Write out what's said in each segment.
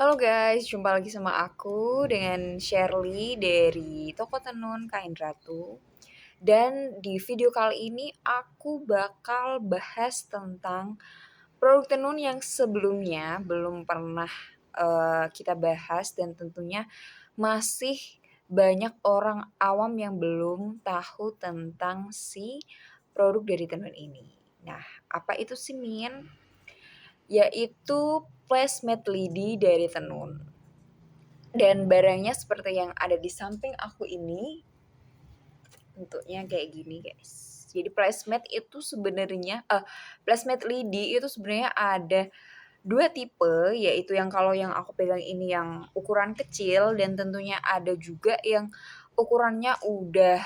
Halo guys, jumpa lagi sama aku dengan Shirley dari Toko Tenun Kain Ratu. Dan di video kali ini aku bakal bahas tentang produk tenun yang sebelumnya belum pernah kita bahas dan tentunya masih banyak orang awam yang belum tahu tentang si produk dari tenun ini. Nah, apa itu sih Min? Yaitu placemat lidi dari tenun. Dan barangnya seperti yang ada di samping aku ini, bentuknya kayak gini guys. Jadi placemat lidi itu sebenarnya ada dua tipe, yaitu yang kalau yang aku pegang ini yang ukuran kecil dan tentunya ada juga yang ukurannya udah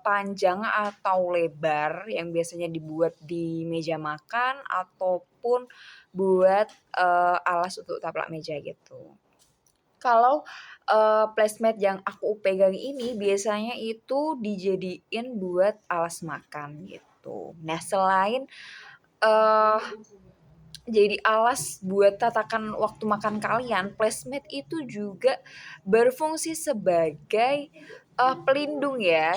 panjang atau lebar yang biasanya dibuat di meja makan ataupun buat alas untuk taplak meja gitu. Kalau, placemat yang aku pegang ini biasanya itu dijadiin buat alas makan gitu. Nah selain, eee, jadi alas buat tatakan waktu makan kalian, placemat itu juga berfungsi sebagai, pelindung ya,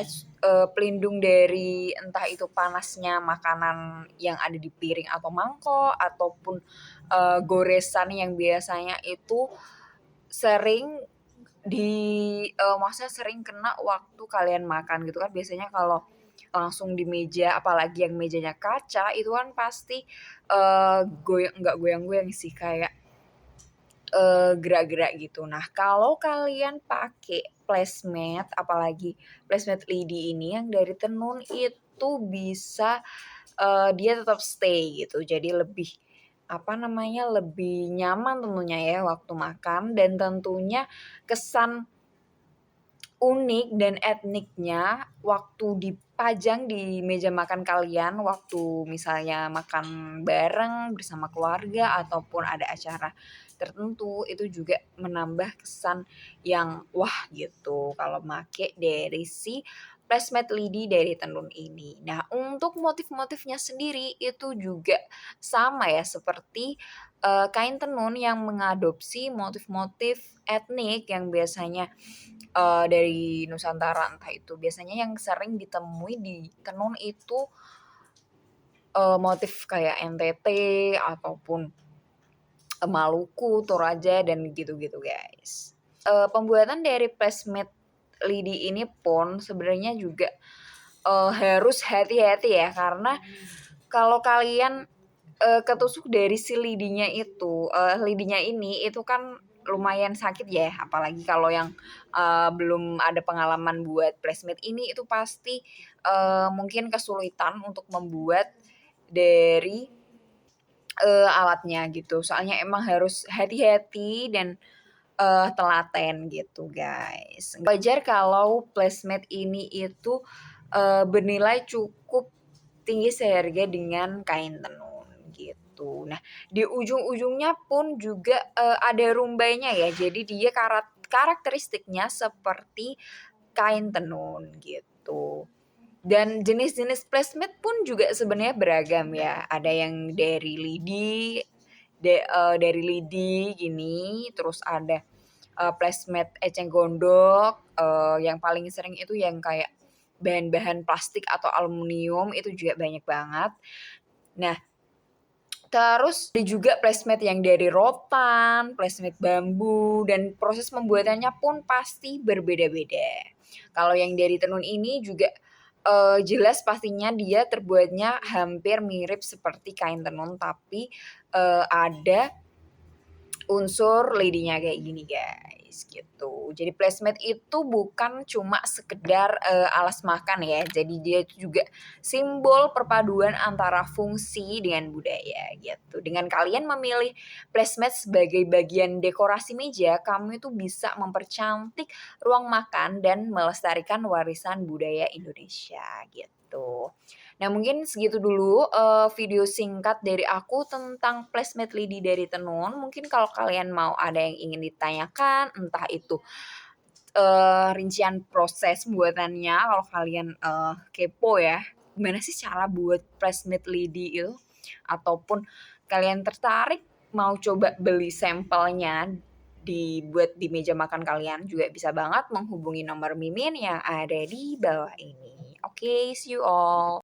pelindung dari entah itu panasnya makanan yang ada di piring atau mangkok ataupun, goresan yang biasanya itu sering maksudnya sering kena waktu kalian makan gitu kan biasanya kalau langsung di meja apalagi yang mejanya kaca itu kan pasti, nggak goyang-goyang sih kayak, gerak-gerak gitu. Nah kalau kalian pakai placemat apalagi placemat lidi ini yang dari tenun itu bisa, dia tetap stay gitu jadi lebih, apa namanya, lebih nyaman tentunya ya waktu makan dan tentunya kesan unik dan etniknya waktu dipajang di meja makan kalian, waktu misalnya makan bareng bersama keluarga ataupun ada acara tertentu, itu juga menambah kesan yang wah gitu kalau make dari si placemat lidi dari tenun ini. Nah, untuk motif-motifnya sendiri itu juga sama ya seperti, kain tenun yang mengadopsi motif-motif etnik yang biasanya dari Nusantara, entah itu biasanya yang sering ditemui di tenun itu, motif kayak NTT ataupun, Maluku, Toraja, dan gitu-gitu, guys. Pembuatan dari placemat lidi ini pun sebenarnya juga, harus hati-hati ya, karena kalau kalian ketusuk dari si lidinya ini itu kan lumayan sakit ya, apalagi kalau yang, belum ada pengalaman buat placemat ini itu pasti, mungkin kesulitan untuk membuat dari, alatnya gitu. Soalnya emang harus hati-hati dan, telaten gitu guys. Wajar kalau placemat ini itu, bernilai cukup tinggi seharga dengan kain tenun gitu. Nah, di ujung-ujungnya pun juga, ada rumbainya ya, jadi dia karakteristiknya seperti kain tenun gitu. Dan jenis-jenis placemat pun juga sebenarnya beragam ya, ada yang dari lidi gini, terus ada, placemat eceng gondok, yang paling sering itu yang kayak bahan-bahan plastik atau aluminium itu juga banyak banget. Nah, terus ada juga placemat yang dari rotan, placemat bambu, dan proses pembuatannya pun pasti berbeda-beda. Kalau yang dari tenun ini juga, jelas pastinya dia terbuatnya hampir mirip seperti kain tenun, tapi, ada unsur ladynya kayak gini guys, gitu. Jadi placemat itu bukan cuma sekedar, alas makan ya, jadi dia itu juga simbol perpaduan antara fungsi dengan budaya gitu. Dengan kalian memilih placemat sebagai bagian dekorasi meja, kamu itu bisa mempercantik ruang makan dan melestarikan warisan budaya Indonesia gitu. Nah mungkin segitu dulu, video singkat dari aku tentang placemat lidi dari tenun. Mungkin kalau kalian mau ada yang ingin ditanyakan, entah itu, rincian proses pembuatannya kalau kalian, kepo ya, gimana sih cara buat placemat lidi itu, ataupun kalian tertarik mau coba beli sampelnya dibuat di meja makan kalian juga bisa banget menghubungi nomor Mimin yang ada di bawah ini. Oke, see you all.